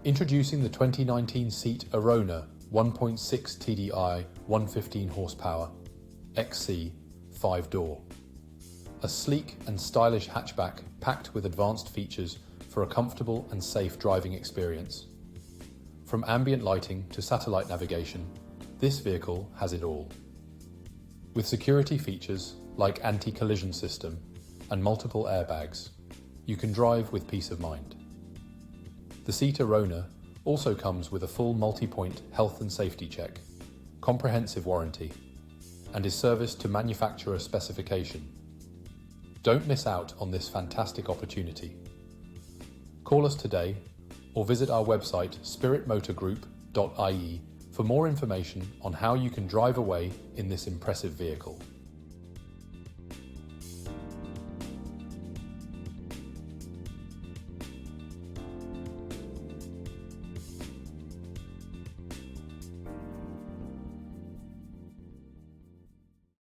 Introducing the 2019 seat Arona 1.6 TDI 115 horsepower XC 5-door. A sleek and stylish hatchback packed with advanced features for a comfortable and safe driving experience. From ambient lighting to satellite navigation, this vehicle has it all. With security features like anti-collision system and multiple airbags, you can drive with peace of mind. The seat Arona also comes with a full multi-point health and safety check, comprehensive warranty, and is serviced to manufacturer specification. Don't miss out on this fantastic opportunity. Call us today or visit our website spiritmotorgroup.ie for more information on how you can drive away in this impressive vehicle.